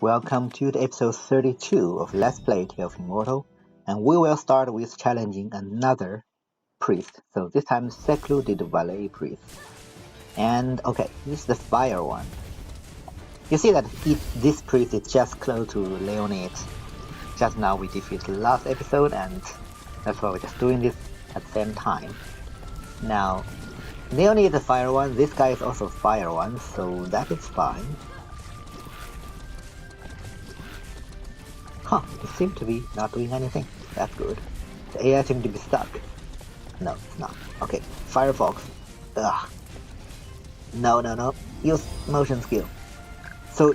Welcome to the episode 32 of Let's Play Tale of Immortal, and we will start with challenging another priest. So this time secluded valet priest. And okay, this is the fire one. You see that this priest is just close to Leonid. Just now we defeated the last episode, and that's why we're just doing this at the same time. Now, Leonid is the fire one, this guy is also fire one, so that is fine. Huh, it seems to be not doing anything. That's good. The AI seems to be stuck. No, it's not. Okay, Firefox. Ugh. No. Use motion skill. So,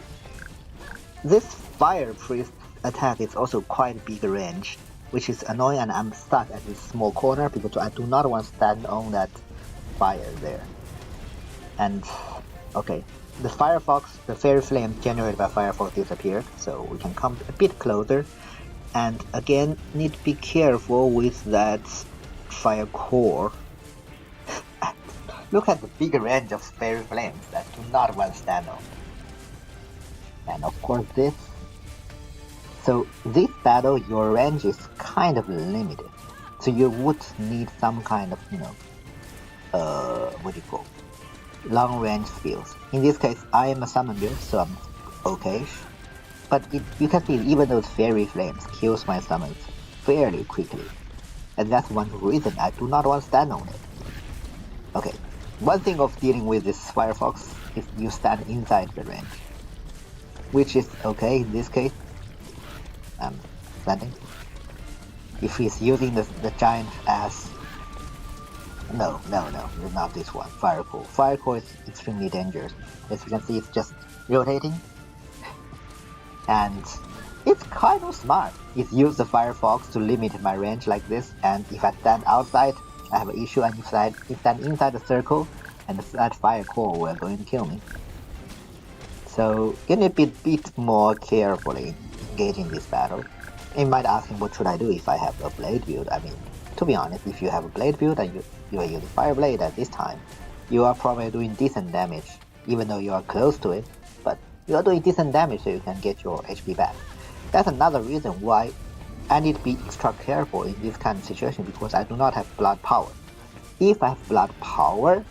this fire priest attack is also quite big range, which is annoying, and I'm stuck at this small corner because I do not want to stand on that fire there. And, okay. The Firefox, the fairy flame generated by Firefox disappeared, so we can come a bit closer. And again, need to be careful with that fire core. Look at the big range of fairy flames that do not want to stand on. And of course this. So this battle, your range is kind of limited. So you would need some kind of, what do you call? Long range skills. In this case, I am a summon build, so I'm okay. But you can see even those fairy flames kills my summons fairly quickly. And that's one reason I do not want to stand on it. Okay, one thing of dealing with this Firefox is you stand inside the range. Which is okay in this case. I'm standing. If he's using the giant ass. No, not this one. Firecore. Firecore is extremely dangerous. As you can see, it's just rotating. And it's kind of smart. It uses the Firefox to limit my range like this, and if I stand outside, I have an issue, and if I stand inside the circle, and that Firecore will going to kill me. So, you need to be a bit more carefully engaging this battle. You might ask him what should I do if I have a blade build. I mean, to be honest, if you have a blade build and you are using fire blade at this time, you are probably doing decent damage, even though you are close to it, but you are doing decent damage so you can get your HP back. That's another reason why I need to be extra careful in this kind of situation, because I do not have blood power. If I have blood power,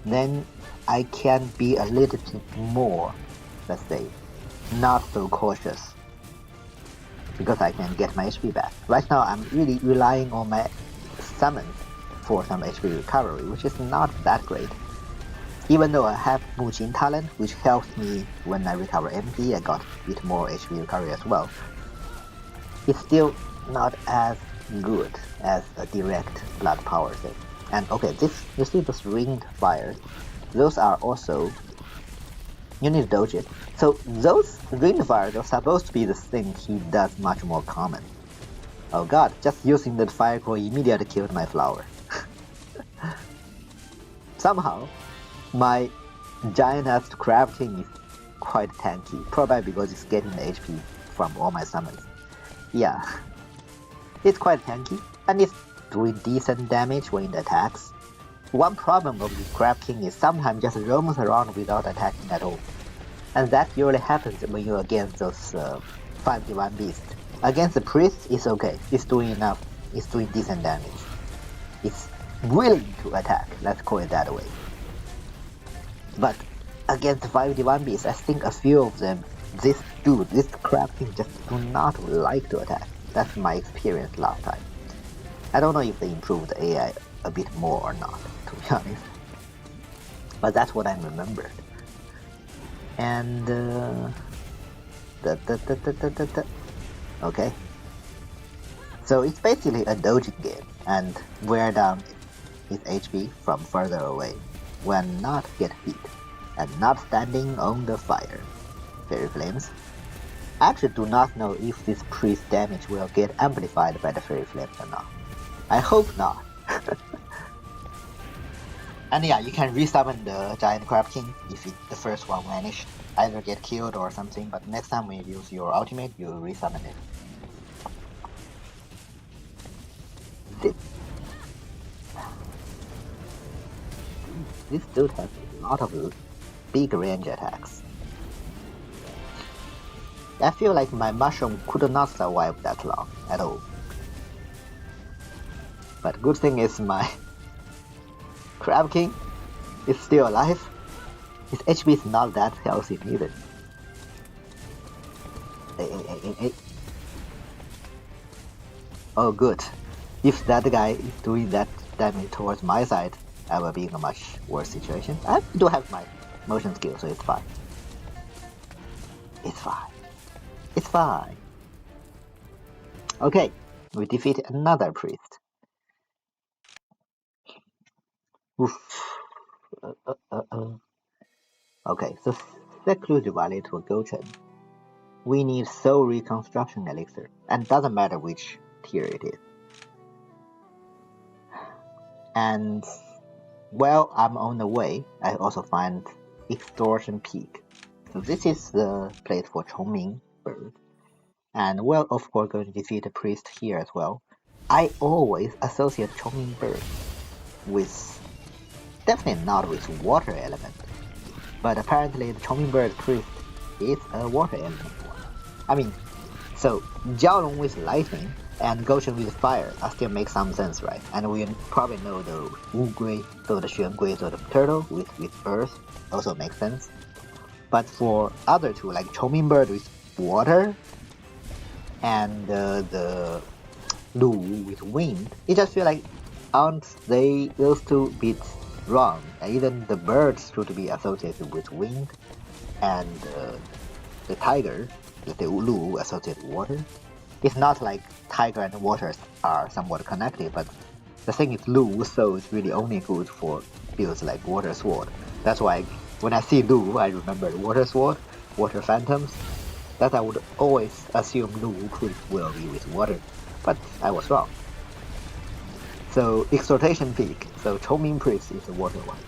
then I can be a little bit more, let's say, not so cautious, because I can get my HP back. Right now I'm really relying on my summons for some HP recovery, which is not that great. Even though I have Mujin talent, which helps me when I recover MP, I got a bit more HP recovery as well. It's still not as good as a direct blood power thing. And okay, you see those ringed fires, those are also, you need to dodge it. So those ringed fires are supposed to be the thing he does much more common. Oh god, just using the fire core immediately killed my flower. Somehow, my giant ass crafting is quite tanky, probably because it's getting the HP from all my summons. Yeah, it's quite tanky, and it's doing decent damage when it attacks. One problem of this Crab King is sometimes just roams around without attacking at all. And that usually happens when you're against those 5d1 beasts. Against the priest, it's okay. It's doing enough. It's doing decent damage. It's willing to attack, let's call it that way. But against the 5d1 beasts, I think a few of them, this Crab King just do not like to attack. That's my experience last time. I don't know if they improved the AI a bit more or not, to be honest. But that's what I remembered. And okay. So it's basically a dodging game, and wear down his HP from further away when not get hit and not standing on the fire. Fairy flames. I actually do not know if this priest damage will get amplified by the fairy flames or not. I hope not. And yeah, you can resummon the giant crab king if the first one vanished, either get killed or something, but next time when you use your ultimate, you resummon it. This dude has a lot of big range attacks. I feel like my mushroom could not survive that long at all. But good thing is my Crab King is still alive. His HP is not that healthy neither. Hey. Oh good. If that guy is doing that damage towards my side, I will be in a much worse situation. I do have my motion skill, so it's fine. It's fine. It's fine. Okay, we defeat another priest. Oof. Okay, so Seclusive Valley to Gochen. We need Soul Reconstruction Elixir, and doesn't matter which tier it is. And while I'm on the way, I also find Extortion Peak. So this is the place for Chongming bird. And we're of course going to defeat a priest here as well. I always associate Chongming bird with, definitely not with water element, but apparently the Chongming bird priest is a water element one. I mean, so Jiaolong with lightning and Goshen with fire still make some sense, right? And we probably know the Wu Gui, so the Xuan Gui, so the turtle with earth also makes sense. But for other two, like Chongming bird with water and the Lu with wind, it just feel like aren't they those two bit wrong? And even the birds should be associated with wind, and the tiger, the Lu, associated with water. It's not like tiger and water are somewhat connected, but the thing is Lu, so it's really only good for builds like water sword. That's why when I see Lu, I remember water sword, water phantoms. That I would always assume Lu will be with water, but I was wrong. So Extortation Peak, so Chongming Priest is the water one.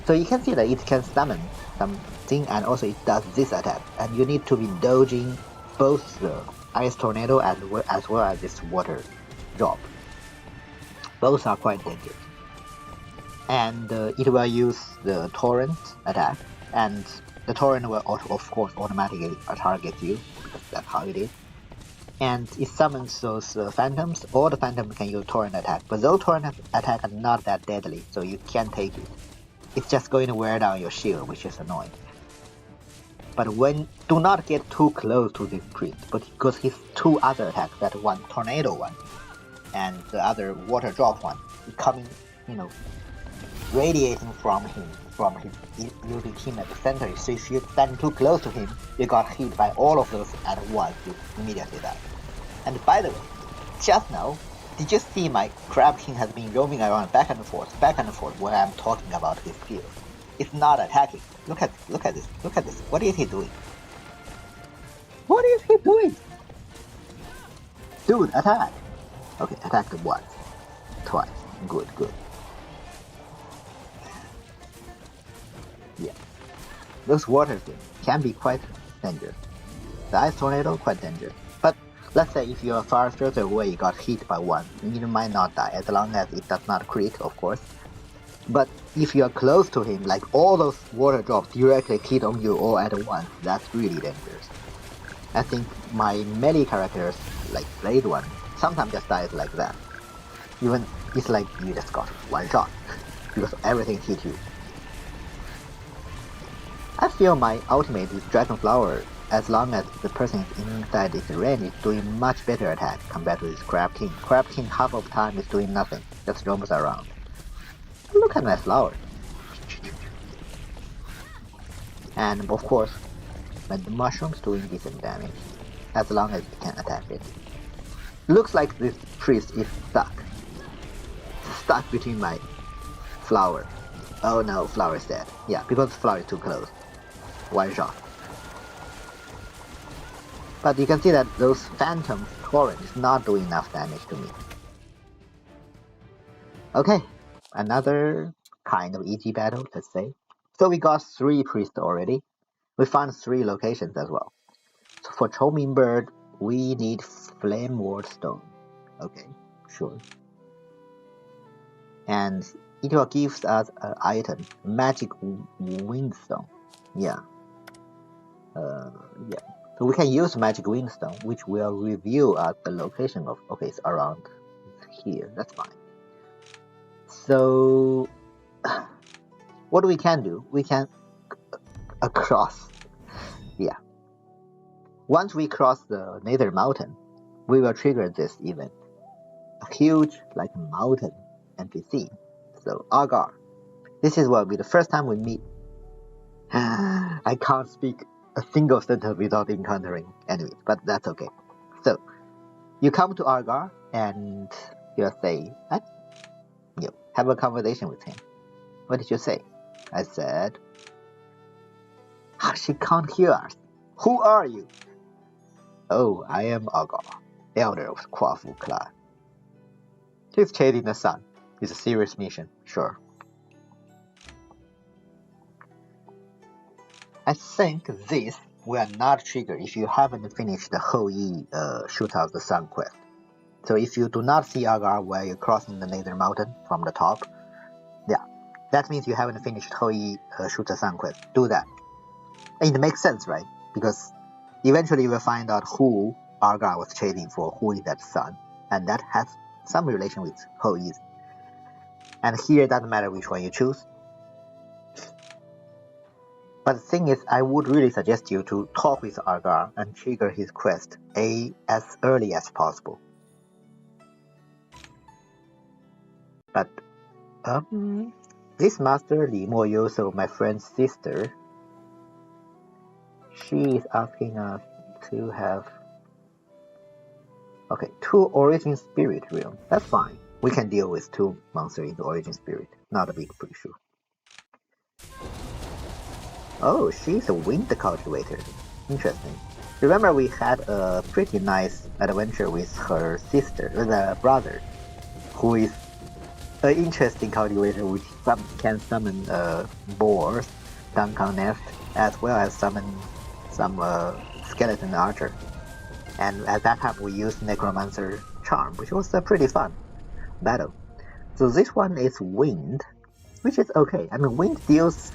So you can see that it can summon something, and also it does this attack, and you need to be dodging both the Ice Tornado as well as this water drop. Both are quite dangerous. And it will use the Torrent attack, and the Torrent will of course automatically target you, because that's how it is. And it summons those phantoms. All the phantoms can use Torrent attack, but those Torrent attack are not that deadly, so you can't take it. It's just going to wear down your shield, which is annoying. But do not get too close to this priest, but because his two other attacks, that one tornado one, and the other water drop one, coming, radiating from his using him at the center. So if you stand too close to him, you got hit by all of those at once, you immediately die. And by the way, just now, did you see my Crab King has been roaming around back and forth when I'm talking about his skill? It's not attacking. Look at this. What is he doing? What is he doing? Dude, attack! Okay, attacked once. Twice. Good. Yeah. Those water things can be quite dangerous. The Ice Tornado, quite dangerous. But let's say if you're far further away, you got hit by one, you might not die, as long as it does not crit, of course. But if you're close to him, like all those water drops directly hit on you all at once, that's really dangerous. I think my melee characters, like Blade one, sometimes just dies like that. Even it's like you just got one shot, because everything hit you. I feel my ultimate is Dragon Flower, as long as the person is inside its range, is doing much better attack compared to this Crab King. Crab King half of the time is doing nothing, just roams around. Look at my flower. And of course, when the mushroom's doing decent damage, as long as you can attack it. Looks like this priest is stuck between my flower. Oh no, flower is dead. Yeah, because flower is too close. One shot. But you can see that those phantom torrent is not doing enough damage to me. Okay, another kind of easy battle, let's say. So we got 3 priests already. We found 3 locations as well. So for Chongming Bird, we need Flame Ward Stone. Okay, sure. And it will give us an item, Magic Windstone. Yeah. We can use Magic Windstone, which will reveal at the location of. Okay, it's around here. That's fine. So, what we can do? We can cross. Yeah. Once we cross the Nether Mountain, we will trigger this event. A huge, like mountain NPC. So Aaar. This will be the first time we meet. I can't speak a single sentence without encountering enemies, but that's okay. So you come to Aaar and you'll say, have a conversation with him. What did you say? I said, she can't hear us. Who are you? Oh, I am Aaar, elder of Kwafu clan. He's chasing the sun. It's a serious mission, sure. I think this will not trigger if you haven't finished the Hou-Yi Shoot Out the Sun quest. So if you do not see Aaar while you're crossing the Nether Mountain from the top, that means you haven't finished Hou-Yi Shoot the Sun quest. Do that. And it makes sense, right? Because eventually you will find out who Aaar was chasing for, who is that sun, and that has some relation with Hou-Yi. And here it doesn't matter which one you choose. But the thing is, I would really suggest you to talk with Aaar and trigger his quest as early as possible. But this master Li Moyo, so my friend's sister, she is asking us to have 2 Origin Spirit realm. That's fine. We can deal with 2 monsters in the Origin Spirit. Not a big issue. Oh, she's a wind cultivator. Interesting. Remember we had a pretty nice adventure with her sister, the brother, who is an interesting cultivator which can summon boars, Duncan Nest, as well as summon some skeleton archer. And at that time we used Necromancer Charm, which was a pretty fun battle. So this one is wind, which is okay. I mean, wind deals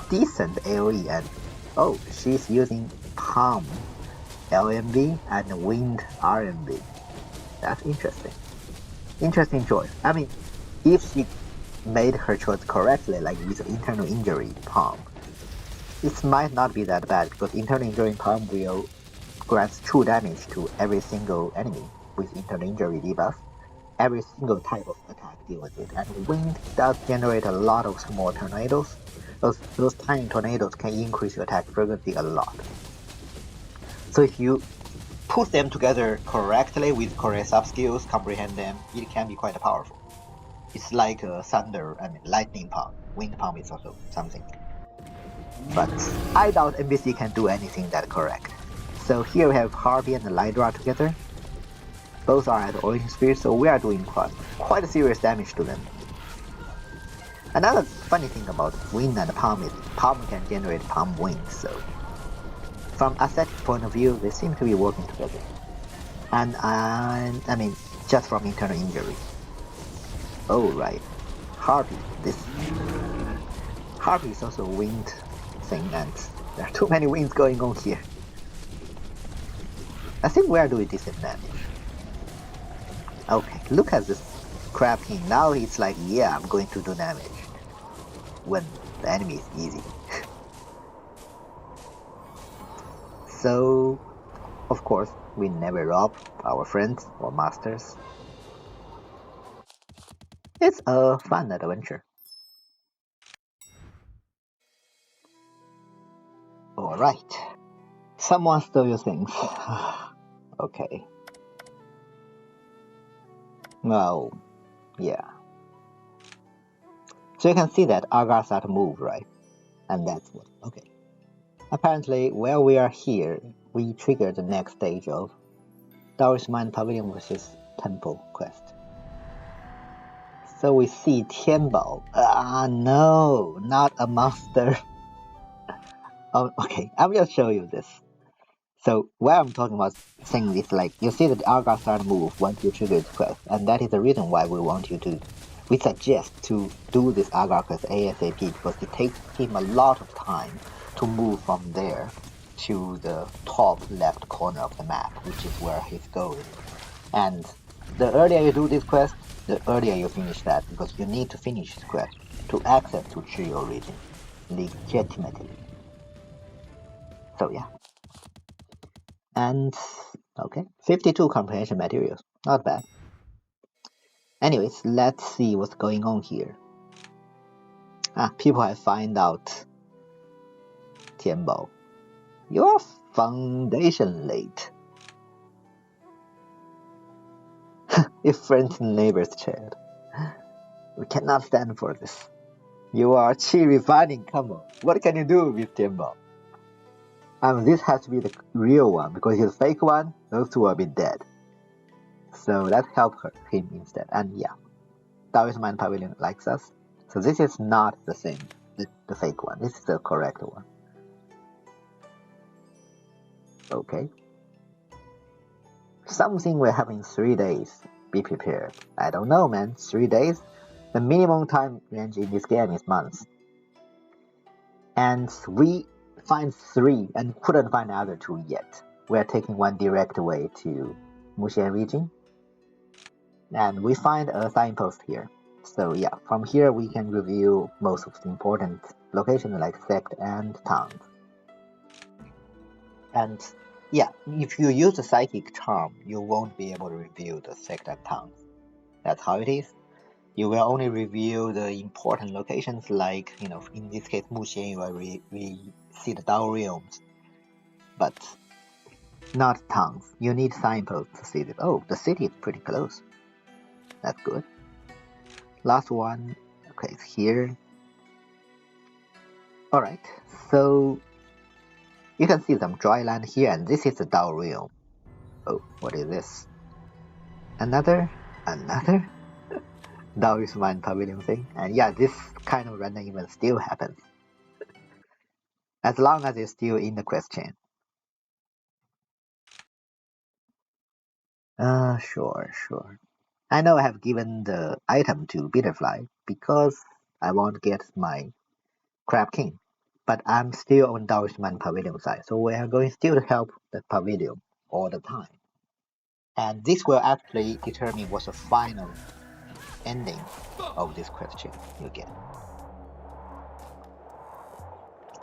decent AoE, and she's using Palm LMV and Wind RMV. That's interesting. Interesting choice. I mean, if she made her choice correctly, like with internal injury Palm, it might not be that bad, because internal injury Palm will grant true damage to every single enemy with internal injury debuff. Every single type of attack deal with it, and wind does generate a lot of small tornadoes. Those tiny tornadoes can increase your attack frequency a lot. So if you put them together correctly with correct sub-skills, comprehend them, it can be quite powerful. It's like lightning palm. Wind palm is also something. But I doubt NPC can do anything that correct. So here we have Harvey and Lydra together. Both are at Origin Spirit, so we are doing quite serious damage to them. Another funny thing about wind and palm is palm can generate palm wind, so from aesthetic point of view, they seem to be working together. And I mean, just from internal injury. Oh right, Harvey. Harvey is also a wind thing, and there are too many winds going on here. I think we are doing decent damage. Okay, look at this crab king. Now it's like, yeah, I'm going to do damage when the enemy is easy. So, of course, we never rob our friends or masters. It's a fun adventure. Alright. Someone stole your things. Okay. Well, yeah. So you can see that Aaar start to move, right? And that's what. Okay. Apparently, while we are here, we trigger the next stage of Taoist Mind Pavilion vs. Temple quest. So we see Tianbao. No, not a monster. Oh, okay, I will show you this. So why I'm talking about saying this, like, you see that Aaar start to move once you trigger this quest, and that is the reason why we suggest to do this Aaar quest ASAP, because it takes him a lot of time to move from there to the top left corner of the map, which is where he's going. And the earlier you do this quest, the earlier you finish that, because you need to finish this quest to access to Chiyo region legitimately. So yeah. And okay, 52 comprehension materials, not bad. Anyways, let's see what's going on here. People have found out. Tianbao, your foundation late. If friends and neighbors chat. We cannot stand for this. You are chi refining, come on. What can you do with Tianbao? This has to be the real one, because the fake one, those two will be dead. So let's help him instead. And yeah, Taoist Man Pavilion likes us. So this is not the same, the fake one. This is the correct one. Okay. Something will happen in 3 days. Be prepared. I don't know, man. 3 days? The minimum time range in this game is months. And we find 3 and couldn't find the other 2 yet. We're taking one direct way to Muxian region. And we find a signpost here. So yeah, from here we can review most of the important locations like sect and towns. And yeah, if you use the psychic charm, you won't be able to review the sect and towns. That's how it is. You will only review the important locations like, in this case, Muxian, you will see the Dao realms. But not towns. You need signposts to see that, oh, the city is pretty close. That's good. Last one, okay, it's here. Alright, so you can see some dry land here, and this is the Dao realm. Oh, what is this? Another Taoist Man Pavilion thing. And yeah, this kind of random event still happens. As long as it's still in the quest chain. Sure. I know I have given the item to Bitterfly because I want to get my Crab King. But I'm still on Taoist Man Pavilion side, so we are going still to help the Pavilion all the time. And this will actually determine what's the final ending of this quest chain you get.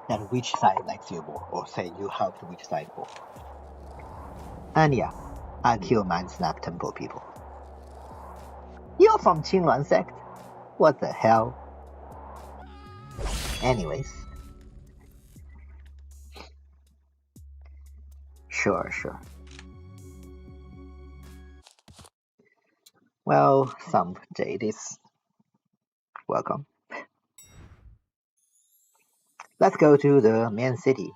And which side likes you more, or say you helped which side more. And yeah, I kill Mind Snap Temple people. You're from Qingluan sect? What the hell? Anyways. Sure. Well, some JDs. Welcome. Let's go to the main city.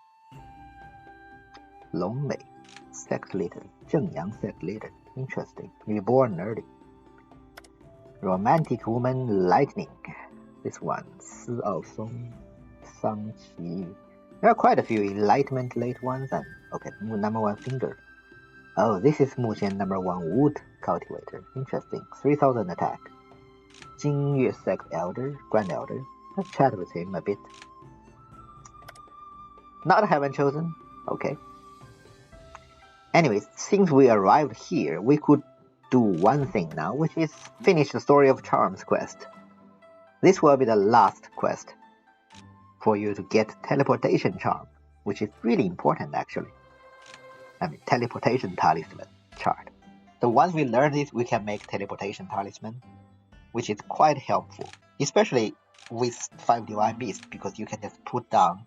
Longmei. Sect leader. Zhengyang sect leader. Interesting. Reborn early. Romantic woman lightning. This one. Si Aosong. Sang Qi. There are quite a few enlightenment late ones and okay, number 1 finger. Oh, this is Muxian number 1 wood cultivator. Interesting. 3000 attack. Jingyue sect elder, grand elder. Let's chat with him a bit. Not heaven chosen. Okay. Anyways, since we arrived here, we could do one thing now, which is finish the Story of Charms quest. This will be the last quest for you to get teleportation charm, which is really important actually. Teleportation talisman chart. So once we learn this, we can make teleportation talisman, which is quite helpful, especially with 5 divine beasts, because you can just put down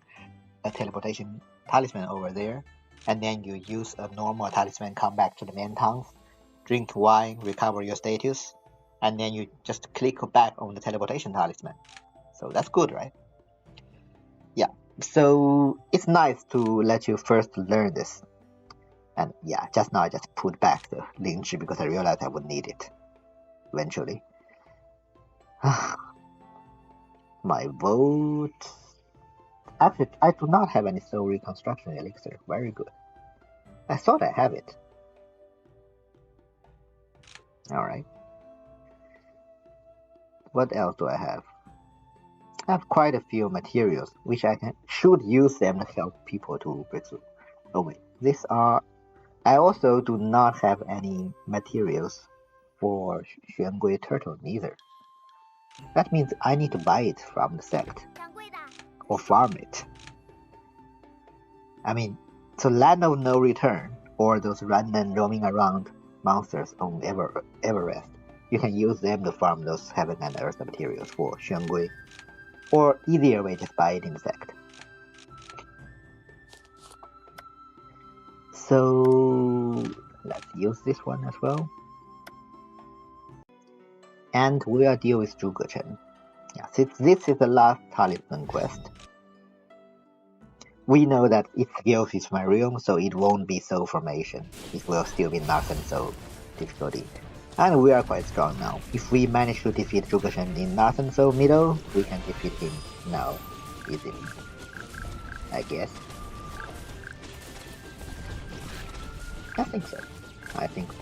a teleportation talisman over there, and then you use a normal talisman, come back to the main towns, drink wine, recover your status, and then you just click back on the teleportation talisman. So that's good, right? Yeah, so it's nice to let you first learn this. And yeah, just now I just put back the Lingzhi because I realized I would need it eventually. My vote. Actually, I do not have any soul reconstruction elixir. Very good. I thought I have it. Alright. What else do I have? I have quite a few materials, which I should use them to help people to break through. Oh wait, these are... I also do not have any materials for Xuangui turtle neither. That means I need to buy it from the sect. Or farm it. I mean, so Land of No Return, or those random roaming around monsters on Everest, you can use them to farm those Heaven and Earth materials for Xuangui. Or easier way, just buy it in the sect. So let's use this one as well. And we'll deal with Zhuge Chen. Yeah, since this is the last talisman quest, we know that its skills is Marium, so it won't be Soul Formation. It will still be Narc and Soul difficulty. And we are quite strong now. If we manage to defeat Zhuge Chen in Narc and Soul middle, we can defeat him now easily, I guess. I think so. I think so.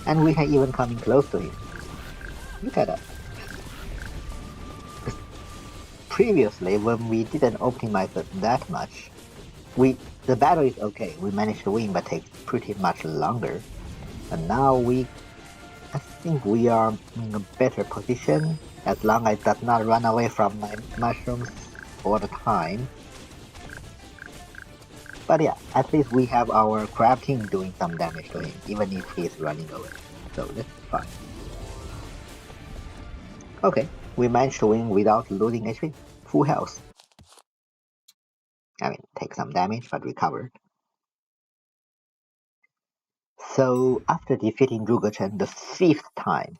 And we can even coming close to him. Look at that. Previously, when we didn't optimize it that much, the battle is okay. We managed to win, but takes pretty much longer. And now I think we are in a better position, as long as it does not run away from my mushrooms all the time. But yeah, at least we have our crafting doing some damage to him, even if he's running away. So that's fine. Okay, we managed to win without losing HP. Full health. I mean, take some damage, but recovered. So after defeating Zhuge Chen the 5th time,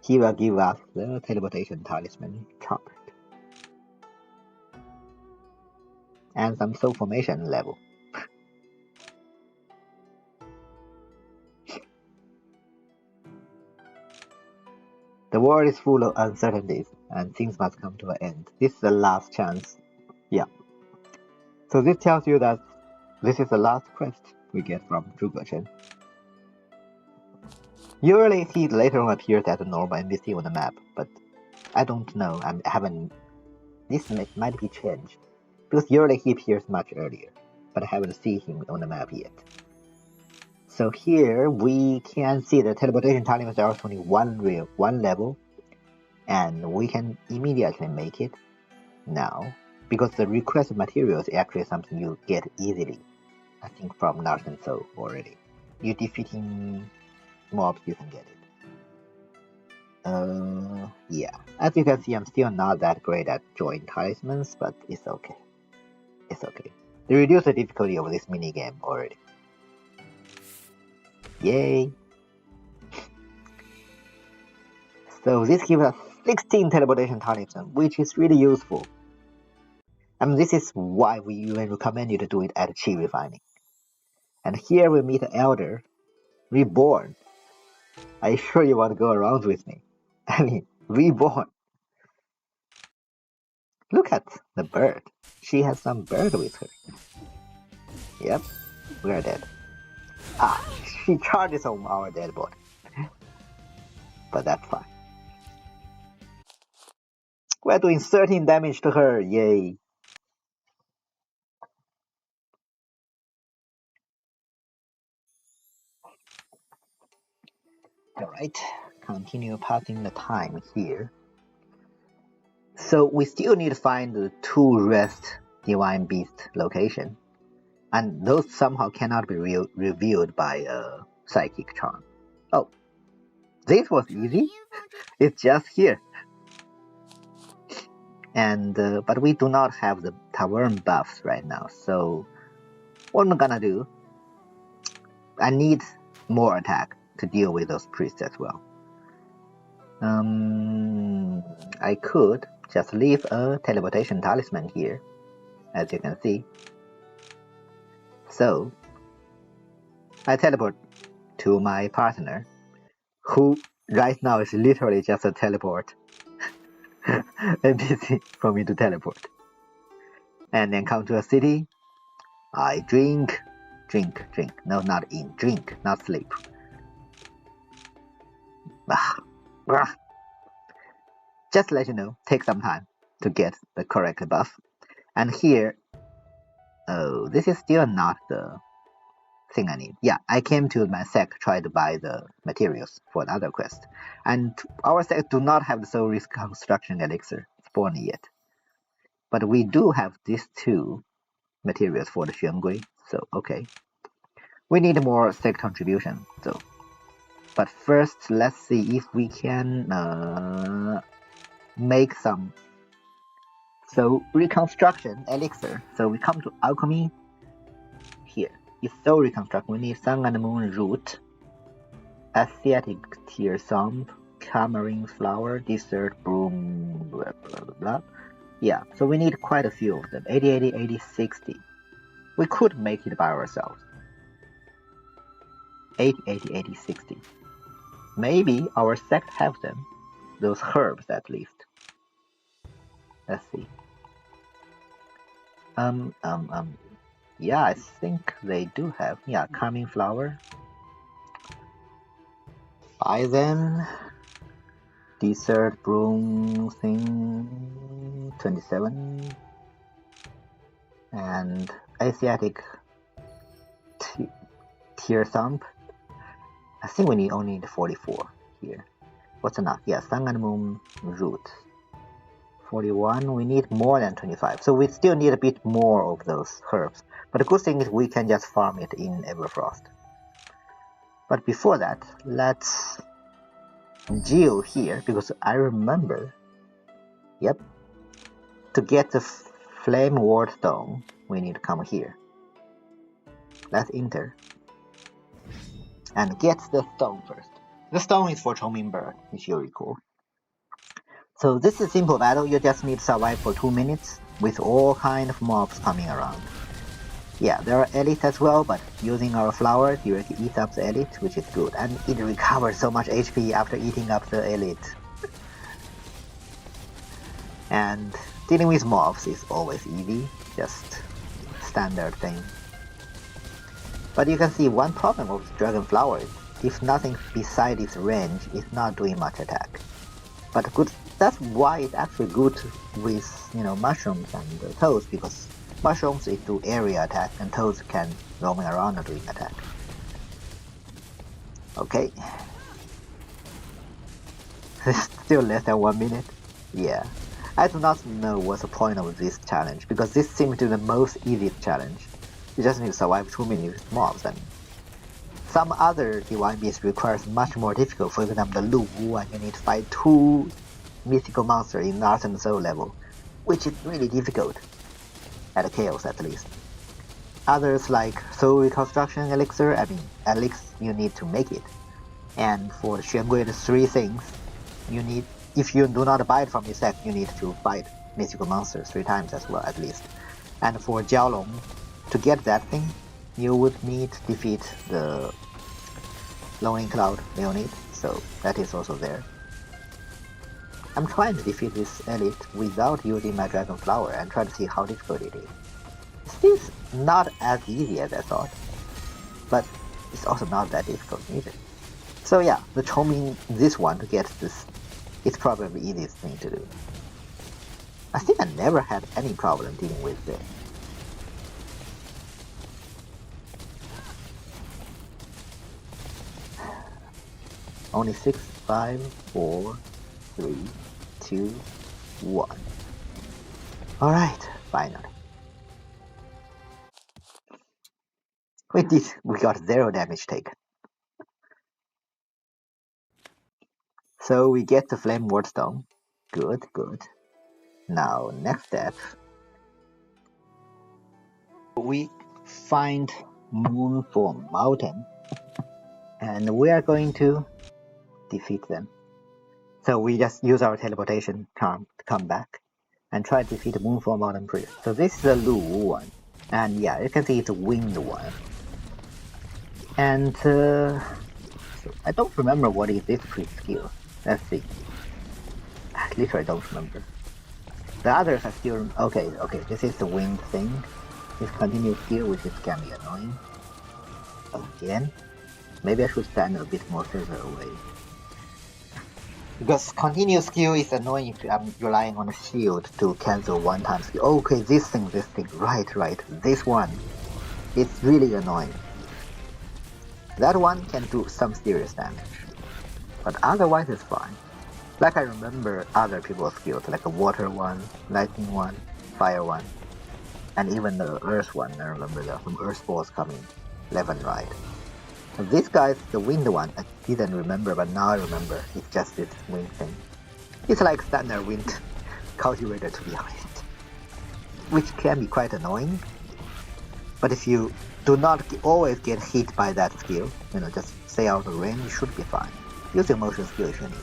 he will give us the teleportation talisman chart and some soul formation level. The world is full of uncertainties, and things must come to an end. This is the last chance. Yeah. So this tells you that this is the last quest we get from Zhuge Chen. Usually he later on appears as a normal NPC on the map, but I don't know. I haven't. This might be changed, because usually he appears much earlier, but I haven't seen him on the map yet. So here we can see the teleportation talisman is only one level, and we can immediately make it now, because the requested material is actually something you get easily. I think from Narc and Soul already. You defeating mobs, you can get it. Yeah. As you can see, I'm still not that great at drawing talismans, but it's okay. It's okay. They reduced the difficulty of this minigame already. Yay! So this gives us 16 teleportation talismans, which is really useful. I mean, this is why we even recommend you to do it at Chi Refining. And here we meet an Elder, Reborn. Are you sure you want to go around with me? I mean, Reborn. Look at the bird. She has some bird with her. Yep, we are dead. Ah, she charges on our dead body. But that's fine. We're doing 13 damage to her, yay. Alright, continue passing the time here. So we still need to find the 2 rest Divine Beast location. And those somehow cannot be revealed by a psychic charm. Oh, this was easy. It's just here. And but we do not have the tavern buffs right now, so what am I gonna do? I need more attack to deal with those priests as well. I could just leave a teleportation talisman here, as you can see. So I teleport to my partner, who right now is literally just a teleport NPC for me to teleport. And then come to a city. I drink. No, not eat. Drink, not sleep. Just to let you know, take some time. to get the correct buff. And here, oh, this is still not the thing I need. Yeah, I came to my sect, try to buy the materials for another quest. And our sect do not have the soul reconstruction elixir spawn yet. But we do have these two materials for the Xuangui, so okay. We need more sect contribution, though. But first, let's see if we can make some. So reconstruction elixir. So we come to alchemy. Here, it's soul reconstruction. We need sun and moon root, asiatic tear thumb, tamarind flower, desert broom, blah blah blah blah. Yeah, so we need quite a few of them. 80, 80, 80, 60. We could make it by ourselves. 80, 80, 80, 60. Maybe our sect have them. Those herbs at least. Let's see. Yeah, I think they do have. Yeah, calming flower. Buy them. Desert broom thing. 27. And Asiatic tear thump. I think we need only the 44 here. What's enough? Yeah, sun and moon root. 41. We need more than 25. So we still need a bit more of those herbs. But the good thing is we can just farm it in Everfrost. But before that, let's geo here, because I remember, yep, to get the flame ward stone, we need to come here. Let's enter and get the stone first. The stone is for Chongming Bird, if you recall. So this is simple battle. You just need to survive for 2 minutes with all kind of mobs coming around. Yeah, there are elites as well, but using our flower directly eats up the elite, which is good. And it recovers so much HP after eating up the elite. And dealing with mobs is always easy, just standard thing. But you can see one problem of Dragon Flower is if nothing beside its range, it's not doing much attack. But good, that's why it's actually good with, you know, mushrooms and toads, because mushrooms is do area attack and toads can roaming around and doing attack. Okay. Still less than 1 minute? Yeah. I do not know what's the point of this challenge, because this seems to be the most easiest challenge. You just need to survive 2 minutes with mobs, and some other divine beasts requires much more difficult. For example, the Lu Wu, and you need to fight 2 mythical monsters in Earth and Soul level, which is really difficult, at the Chaos at least. Others like Soul Reconstruction Elixir, I mean, Elixir, you need to make it. And for the Xuangui, the 3 things, you need, if you do not buy it from your set, you need to fight mythical monsters 3 times as well, at least. And for Jiaolong, to get that thing, you would need to defeat the Lonely Cloud Leonid, so that is also there. I'm trying to defeat this elite without using my Dragon Flower and try to see how difficult it is. It's not as easy as I thought, but it's also not that difficult either. So yeah, the Chongming, this one to get this, it's probably the easiest thing to do. I think I never had any problem dealing with it. Only 6, 5, 4, 3, 2, 1. Alright, finally. We got 0 damage taken. So we get the Flame Ward Stone. Good, good. Now, next step. We find Moonform Mountain. And we are going to defeat them. So we just use our teleportation charm to come back and try to defeat the Moonform Mountain Priest. So this is the Lu Wu one. And yeah, you can see it's a winged one. And so I don't remember what is this priest skill. Let's see. I literally don't remember. The others are still okay, this is the winged thing. This continued skill, which is can be annoying. Again. Maybe I should stand a bit more further away. Because continuous skill is annoying if I'm relying on a shield to cancel one-time skill. Okay, this thing. Right. This one. It's really annoying. That one can do some serious damage. But otherwise it's fine. Like I remember other people's skills, like a water one, lightning one, fire one, and even the earth one. I remember there some earth balls coming left and right. This guy's the wind one. I didn't remember, but now I remember. It's just this wind thing. It's like standard wind cultivator, to be honest, which can be quite annoying. But if you do not always get hit by that skill, just stay out of range, you should be fine. Use your motion skill if you need.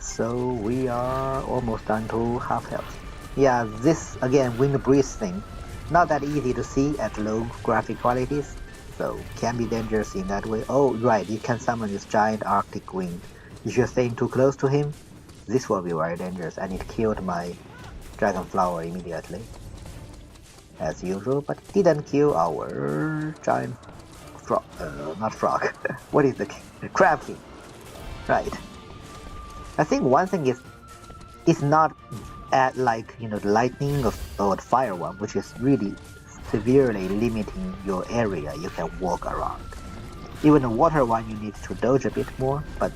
So we are almost down to half health. Yeah, this again wind breeze thing, not that easy to see at low graphic qualities, so can be dangerous in that way. Oh right, you can summon this giant arctic wind. If you're staying too close to him, this will be very dangerous, and it killed my dragon flower immediately, as usual, but it didn't kill our giant frog, not frog, what is the crab king, right. I think one thing is, it's not at like, the lightning or the fire one, which is really severely limiting your area you can walk around. Even the water one, you need to dodge a bit more, but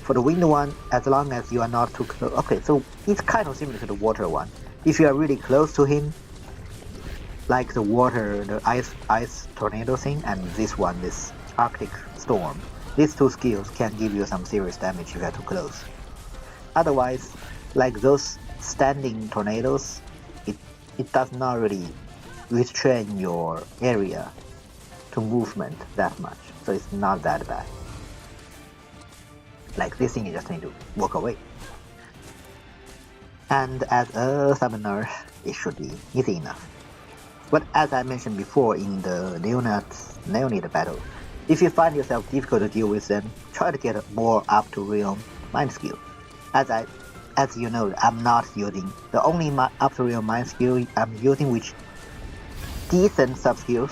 for the wind one, as long as you are not too close. Okay, so it's kind of similar to the water one. If you are really close to him, like the water, the ice tornado thing, and this one, this Arctic storm, these two skills can give you some serious damage if you are too close. Otherwise, like those standing tornadoes, it does not really restrain your area to movement that much, so it's not that bad. Like this thing, you just need to walk away. And as a summoner, it should be easy enough. But as I mentioned before in the Neonate battle, if you find yourself difficult to deal with them, try to get more up to realm mind skill. As you know, I'm not using the only up to realm mind skill I'm using, which decent sub skills,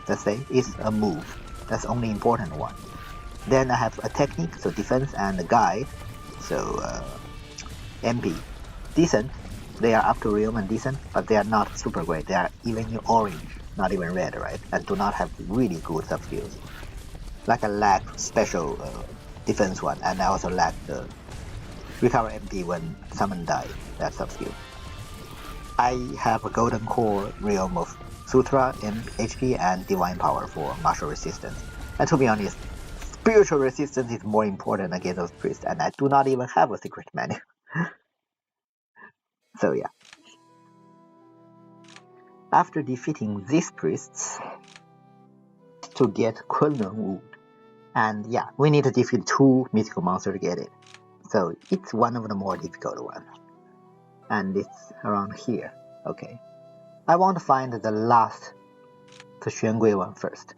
let's say, is a move. That's the only important one. Then I have a technique, so defense, and a guide, so MP. Decent, they are up to realm and decent, but they are not super great. They are even in orange, not even red, right? And do not have really good sub skills. Like I lack special defense one, and I also lack the recover MP when summon die, that sub skill. I have a golden core realm of Sutra, HP, and divine power for martial resistance. And to be honest, spiritual resistance is more important against those priests, and I do not even have a secret menu. So yeah. After defeating these priests, to get Kunlun Wood, and yeah, we need to defeat 2 mythical monsters to get it. So it's one of the more difficult ones. And it's around here. Okay. I want to find the last Xuangui one first.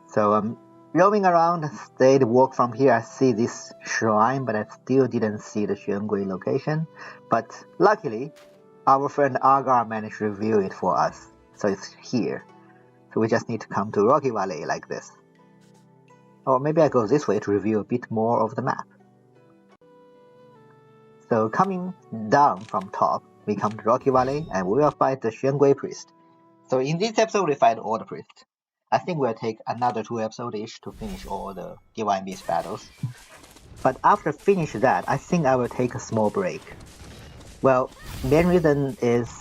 So I'm roaming around, stayed walk from here. I see this shrine, but I still didn't see the Xuangui location. But luckily, our friend Aaar managed to reveal it for us. So it's here. So we just need to come to Rocky Valley like this. Or maybe I go this way to reveal a bit more of the map. So coming down from top, we come to Rocky Valley and we will fight the Xuangui priest. So in this episode, we fight all the priests. I think we'll take another 2 episodes each to finish all the Divine Beast battles. But after finish that, I think I will take a small break. Well, main reason is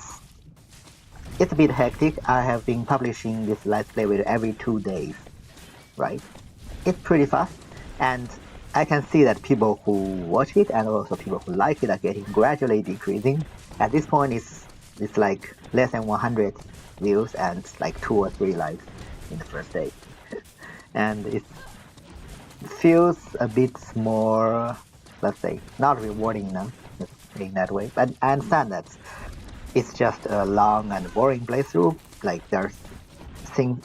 it's a bit hectic. I have been publishing this Let's Play video every 2 days, right? It's pretty fast, and I can see that people who watch it and also people who like it are getting gradually decreasing. At this point, it's like less than 100 views and like 2 or 3 likes in the first day. And it feels a bit more, let's say, not rewarding enough, in that way. But I understand that it's just a long and boring playthrough. Like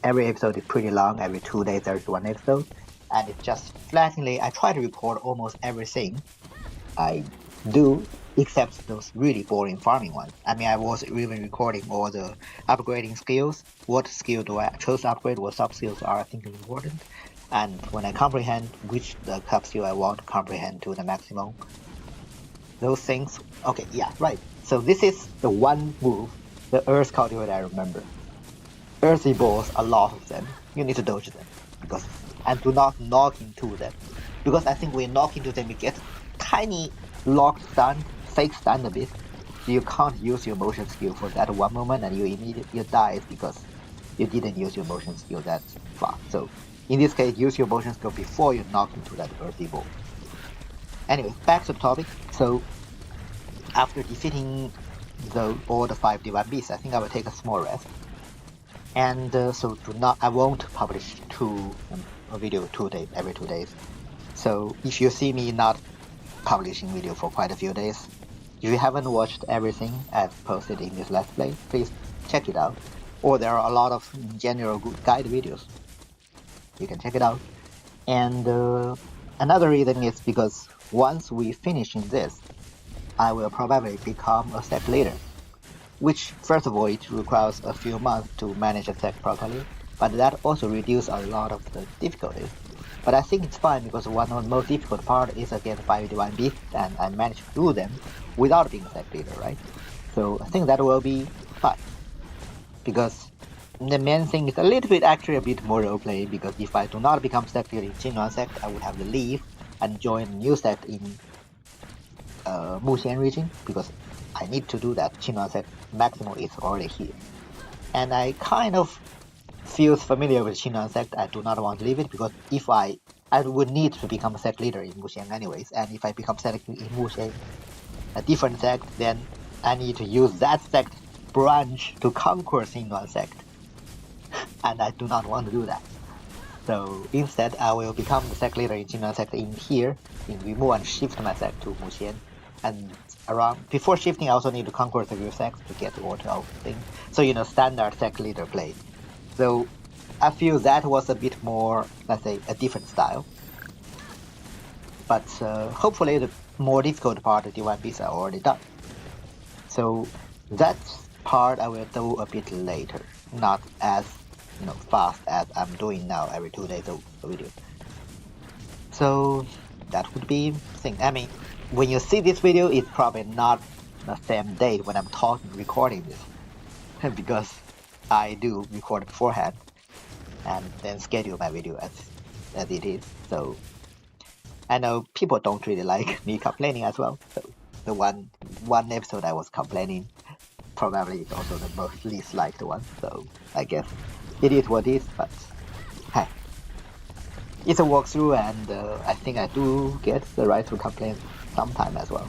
every episode is pretty long. Every 2 days there's 1 episode. And it's just flatly, I try to record almost everything I do, except those really boring farming ones. I mean, I was even recording all the upgrading skills. What skill do I choose to upgrade? What sub skills are I think important? And when I comprehend which the capsule I want to comprehend to the maximum, those things. Okay, yeah, right. So this is the one move, the Earth Cultivator I remember. Earthy balls, a lot of them. You need to dodge them because and do not knock into them, because I think when you knock into them, you get tiny locked stun, fake stun a bit. So you can't use your motion skill for that one moment, and you immediately die because you didn't use your motion skill that fast. So in this case, use your motion skill before you knock into that earthy ball. Anyway, back to the topic. So after defeating all the 5 divine beasts, I think I will take a small rest. And so I won't publish a video every 2 days. So if you see me not publishing video for quite a few days, if you haven't watched everything I've posted in this Let's Play, please check it out. Or there are a lot of general good guide videos. You can check it out. And another reason is because once we finish in this, I will probably become a sect leader. Which, first of all, it requires a few months to manage a sect properly, but that also reduces a lot of the difficulties. But I think it's fine because one of the most difficult part is against 5 divine beasts, and I managed to do them without being sect leader, right? So I think that will be fine. Because the main thing is a little bit actually a bit more role playing, because if I do not become sect leader in Qingnuan sect, I would have to leave and join a new sect in Muxian region, because I need to do that. Qingnuan sect maximum is already here. And I kind of feel familiar with Qingnuan sect. I do not want to leave it, because if I would need to become a sect leader in Muxian anyways, and if I become sect leader in Muxian, a different sect, then I need to use that sect branch to conquer Qingnuan sect. And I do not want to do that. So instead, I will become the sect leader in Qingnuan sect in here, in Wimu, and shift my sect to Muxian. And before shifting, I also need to conquer the real sects to get the order thing. So, standard sect leader play. So I feel that was a bit more, let's say, a different style. But hopefully the more difficult part of Divine Beasts are already done. So that part I will do a bit later, not as fast as I'm doing now every 2 days a video. So that would be the thing. I mean, when you see this video, it's probably not the same date when I'm recording this, because I do record beforehand and then schedule my video as it is. So I know people don't really like me complaining as well. So the one episode I was complaining probably is also the most least liked one. So I guess it is what it is. But hey, it's a walkthrough, and I think I do get the right to complain sometime as well.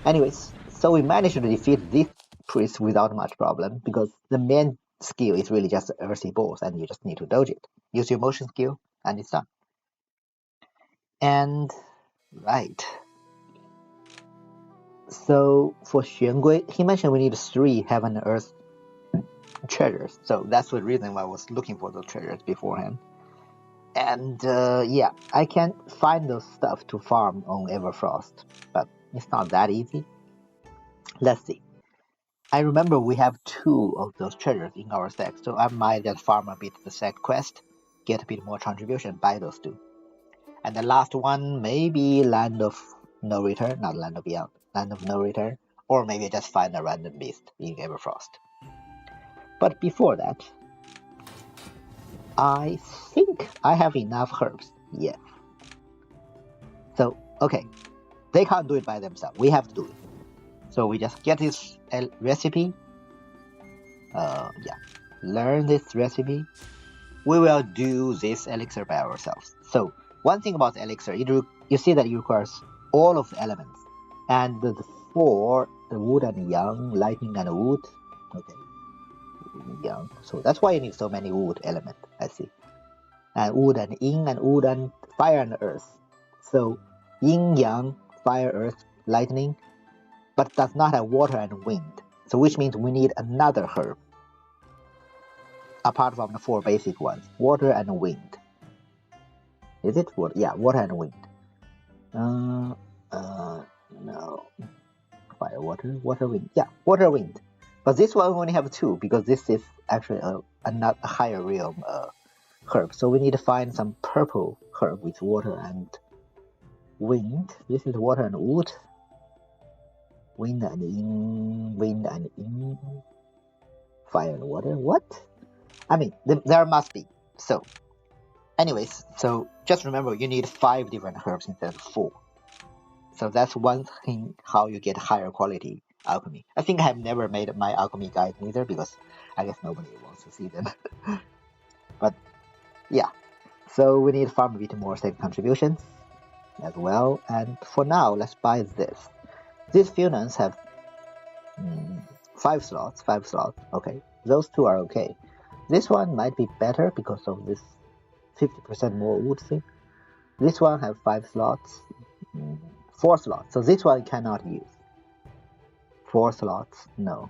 Anyways, so we managed to defeat this priest without much problem, because the main skill is really just earthy balls, and you just need to dodge it. Use your motion skill, and it's done. And right. So for Xuangui, he mentioned we need 3 heaven and earth treasures. So that's the reason why I was looking for those treasures beforehand. And yeah, I can find those stuff to farm on Everfrost, but it's not that easy. Let's see. I remember we have 2 of those treasures in our sect, so I might just farm a bit the sect quest, get a bit more contribution by those 2. And the last one, maybe Land of No Return, not Land of Beyond, Land of No Return, or maybe just find a random beast in Everfrost. But before that, I think I have enough herbs. Yes. So, okay. They can't do it by themselves. We have to do it. So we just get this recipe. Yeah. Learn this recipe. We will do this elixir by ourselves. So, one thing about the elixir, you see that it requires all of the elements. And the 4, the wood and yang, lightning and wood. Okay. Yang. So that's why you need so many wood elements, I see. And wood and yin, and wood and fire and earth. So yin, yang, fire, earth, lightning, but does not have water and wind. So which means we need another herb apart from the 4 basic ones: water and wind. Is it water? Yeah, water and wind. No. Fire, water, wind. Yeah, water, wind. But this one we only have 2, because this is actually a higher realm herb. So we need to find some purple herb with water and wind. This is water and wood. Wind and in. Wind and in. Fire and water. What? I mean, there must be. So, anyways, so just remember you need 5 different herbs instead of 4. So that's one thing how you get higher quality alchemy. I think I have never made my alchemy guide neither because I guess nobody wants to see them. But yeah, so we need to farm a bit more second contributions as well. And for now, let's buy this. These fusions have 5 slots, 5 slots. Okay, those 2 are okay. This one might be better because of this 50% more wood thing. This one have 5 slots, 4 slots. So this one cannot use. 4 slots, no.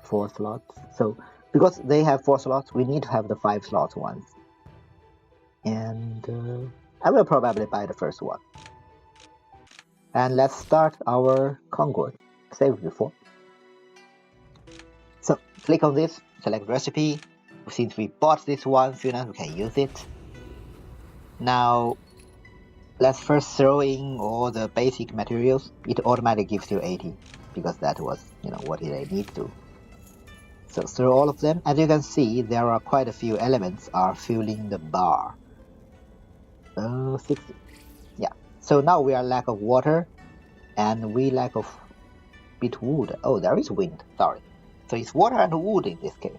4 slots. So because they have 4 slots, we need to have the 5 slot ones. And I will probably buy the first one. And let's start our Concord. Saved before. So click on this, select recipe. Since we bought this one, we can use it. Now let's first throw in all the basic materials. It automatically gives you 80 because that was what they need to. So through all of them, as you can see, there are quite a few elements are filling the bar. 60. Yeah. So now we are lack of water, and we lack of bit wood. Oh, there is wind. Sorry. So it's water and wood in this case.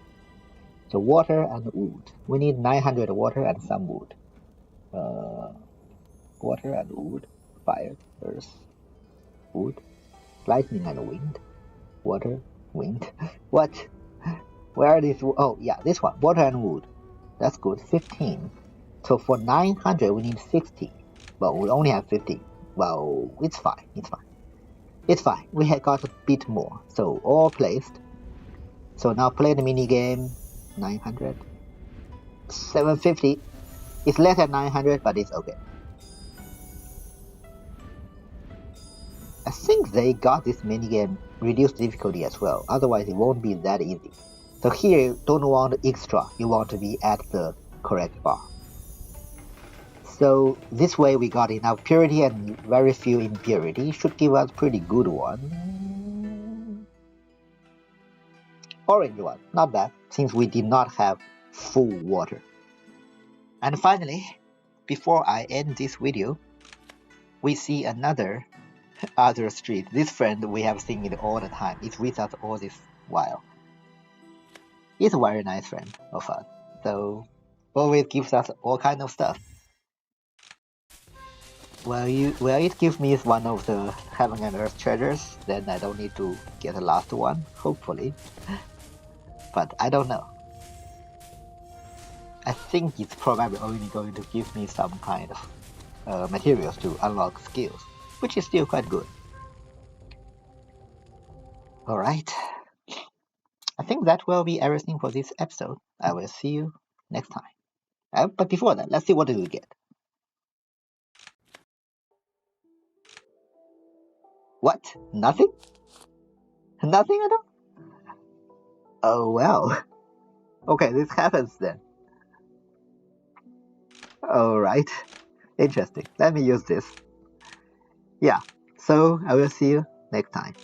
So water and wood. We need 900 water and some wood. Water and wood. Fire, earth, wood, lightning and wind. Water, wind. What? Where are these? Oh, yeah, this one. Water and wood. That's good. 15. So for 900, we need 60. Well, we only have 50. Well, it's fine. It's fine. It's fine. We have got a bit more. So all placed. So now play the mini game. 900. 750. It's less than 900, but it's okay. I think they got this mini game reduced difficulty as well. Otherwise, it won't be that easy. So here, you don't want extra. You want to be at the correct bar. So this way we got enough purity and very few impurity. Should give us pretty good one. Orange one, not bad, since we did not have full water. And finally, before I end this video, we see another other street. This friend we have seen it all the time. It's with us all this while. He's a very nice friend of us. So always gives us all kind of stuff. Well, it gives me one of the Heaven and Earth treasures, then I don't need to get the last one, hopefully. But I don't know. I think it's probably only going to give me some kind of materials to unlock skills, which is still quite good. Alright. I think that will be everything for this episode. I will see you next time. But before that, let's see what do we get. What? Nothing? Nothing at all? Oh well. Okay, this happens then. Alright. Interesting. Let me use this. Yeah, so I will see you next time.